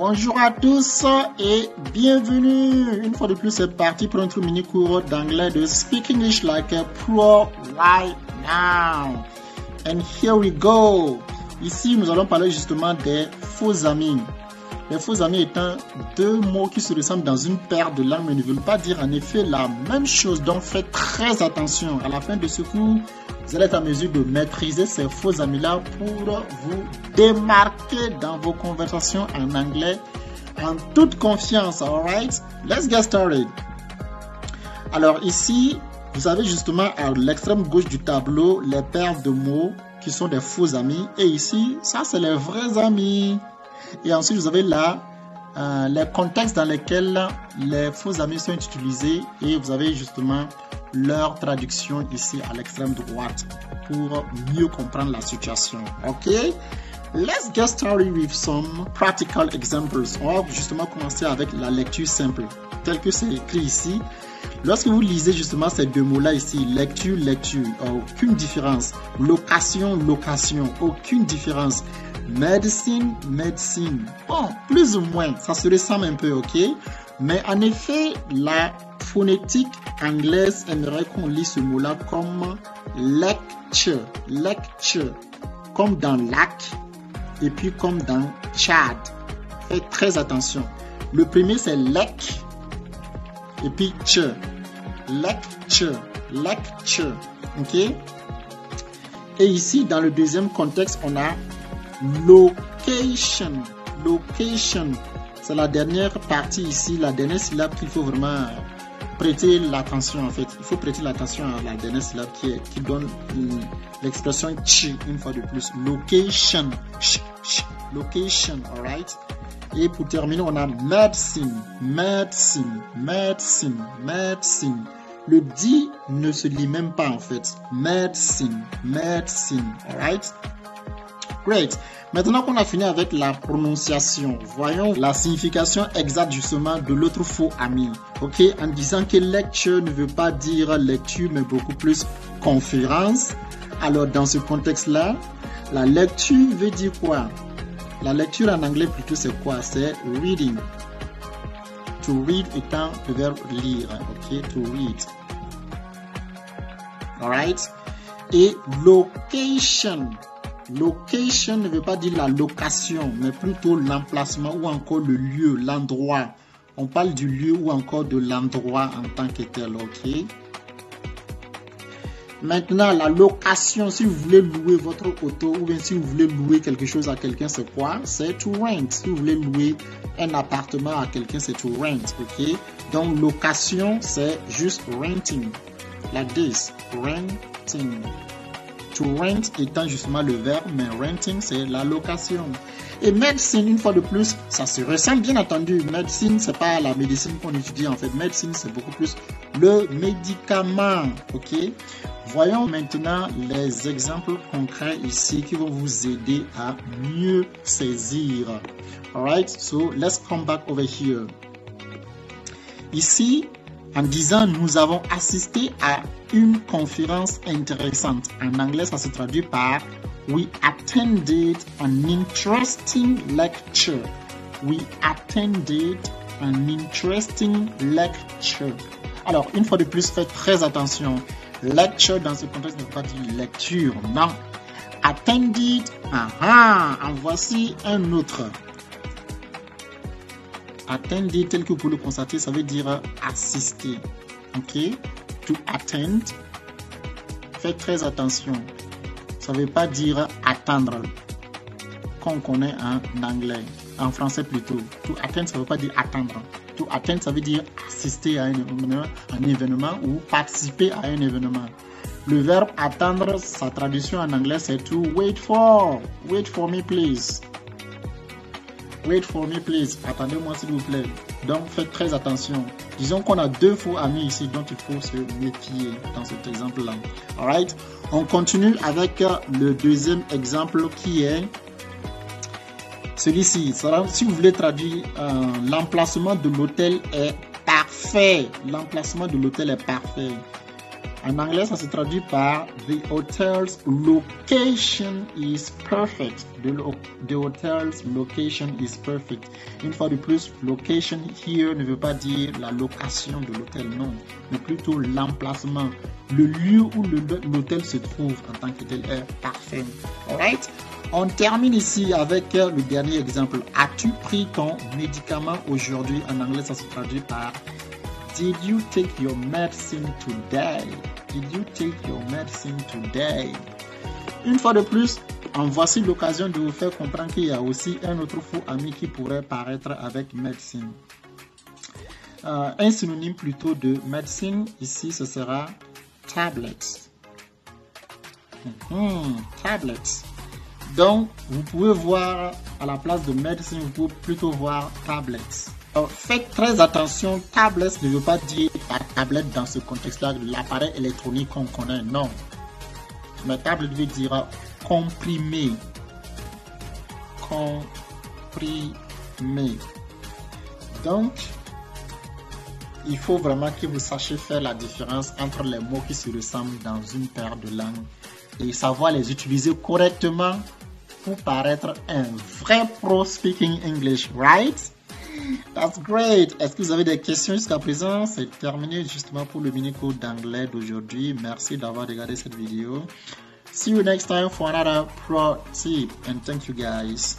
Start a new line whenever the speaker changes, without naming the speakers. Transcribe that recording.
Bonjour à tous et bienvenue. Une fois de plus, c'est parti pour notre mini cours d'anglais de Speak English Like a Pro right now. And here we go. Ici, nous allons parler justement des faux amis. Les faux amis étant deux mots qui se ressemblent dans une paire de langues mais ne veulent pas dire en effet la même chose. Donc, faites très attention. À la fin de ce cours, vous allez être en mesure de maîtriser ces faux amis-là pour vous démarquer dans vos conversations en anglais en toute confiance. Alright? Let's get started. Alors ici, vous avez justement à l'extrême gauche du tableau les paires de mots qui sont des faux amis. Et ici, ça c'est les vrais amis. Et ensuite, vous avez là les contextes dans lesquels les faux amis sont utilisés et vous avez justement leur traduction ici à l'extrême droite pour mieux comprendre la situation. Ok? Let's get started with some practical examples. On va justement commencer avec la lecture simple, tel que c'est écrit ici. Lorsque vous lisez justement ces deux mots-là ici, lecture, lecture, aucune différence. Location, location, aucune différence. Medicine, médecine. Bon, plus ou moins, ça se ressemble un peu, ok? Mais en effet, la phonétique anglaise aimerait qu'on lise ce mot-là comme lecture, lecture, comme dans lac et puis comme dans Tchad. Faites très attention. Le premier c'est lec et puis che. Lecture, lecture, ok? Et ici, dans le deuxième contexte, on a location, location. C'est la dernière partie ici, la dernière syllabe qu'il faut vraiment prêter l'attention en fait. Il faut prêter l'attention à la dernière syllabe qui donne l'expression ch une fois de plus. Location, location, alright. Et pour terminer, on a medicine, medicine, medicine, medicine. Le dit ne se lit même pas en fait. Medicine, medicine, alright. Great. Maintenant qu'on a fini avec la prononciation, voyons la signification exacte justement de l'autre faux ami. Ok, en disant que lecture ne veut pas dire lecture mais beaucoup plus conférence. Alors dans ce contexte-là, la lecture veut dire quoi? La lecture en anglais plutôt c'est quoi? C'est reading. To read étant le verbe lire. Ok, to read. Alright. Et location. Location ne veut pas dire la location, mais plutôt l'emplacement ou encore le lieu, l'endroit. On parle du lieu ou encore de l'endroit en tant que tel, ok? Maintenant, la location, si vous voulez louer votre auto ou bien si vous voulez louer quelque chose à quelqu'un, c'est quoi? C'est to rent. Si vous voulez louer un appartement à quelqu'un, c'est to rent, ok? Donc, location, c'est juste renting. Like this, renting. To rent étant justement le verbe, mais renting c'est la location. Et médecine, une fois de plus, ça se ressemble bien entendu. Médecine, c'est pas la médecine qu'on étudie en fait. Médecine, c'est beaucoup plus le médicament. Ok. Voyons maintenant les exemples concrets ici qui vont vous aider à mieux saisir. Alright, so let's come back over here. Ici, en disant nous avons assisté à une conférence intéressante. En anglais, ça se traduit par We attended an interesting lecture. We attended an interesting lecture. Alors, une fois de plus, faites très attention. Lecture dans ce contexte ne veut pas dire lecture, non. Attended, en voici un autre. Attended, tel que vous pouvez le constater, ça veut dire assister. Ok? To attend. Faites très attention. Ça ne veut pas dire attendre, qu'on connaît en anglais, en français plutôt. To attend, ça ne veut pas dire attendre. To attend, ça veut dire assister à un événement ou participer à un événement. Le verbe attendre, sa traduction en anglais, c'est to wait for. Wait for me, please. Wait for me, please. Attendez-moi, s'il vous plaît. Donc, faites très attention. Disons qu'on a deux faux amis ici dont il faut se méfier dans cet exemple-là. Alright? On continue avec le deuxième exemple qui est celui-ci. Si vous voulez traduire, l'emplacement de l'hôtel est parfait. L'emplacement de l'hôtel est parfait. En anglais, ça se traduit par The hotel's location is perfect. The hotel's location is perfect. Une fois de plus, location here ne veut pas dire la location de l'hôtel, non, mais plutôt l'emplacement. Le lieu où l'hôtel se trouve en tant que tel est parfait. Alright? On termine ici avec le dernier exemple. As-tu pris ton médicament aujourd'hui? En anglais, ça se traduit par Did you take your medicine today? Did you take your medicine today? Une fois de plus, en voici l'occasion de vous faire comprendre qu'il y a aussi un autre faux ami qui pourrait paraître avec médecine. Un synonyme plutôt de médecine, ici, ce sera tablets. Tablets. Donc, vous pouvez voir à la place de médecine, vous pouvez plutôt voir tablets. Alors, faites très attention, tablets ne veut pas dire la tablette dans ce contexte-là, l'appareil électronique qu'on connaît, non. Mais tablette veut dire comprimé. Comprimé. Donc, il faut vraiment que vous sachiez faire la différence entre les mots qui se ressemblent dans une paire de langues et savoir les utiliser correctement pour paraître un vrai pro speaking English, right? That's great. Est-ce que vous avez des questions jusqu'à présent? C'est terminé justement pour le mini-cours d'anglais d'aujourd'hui. Merci d'avoir regardé cette vidéo. See you next time for another pro tip and thank you guys.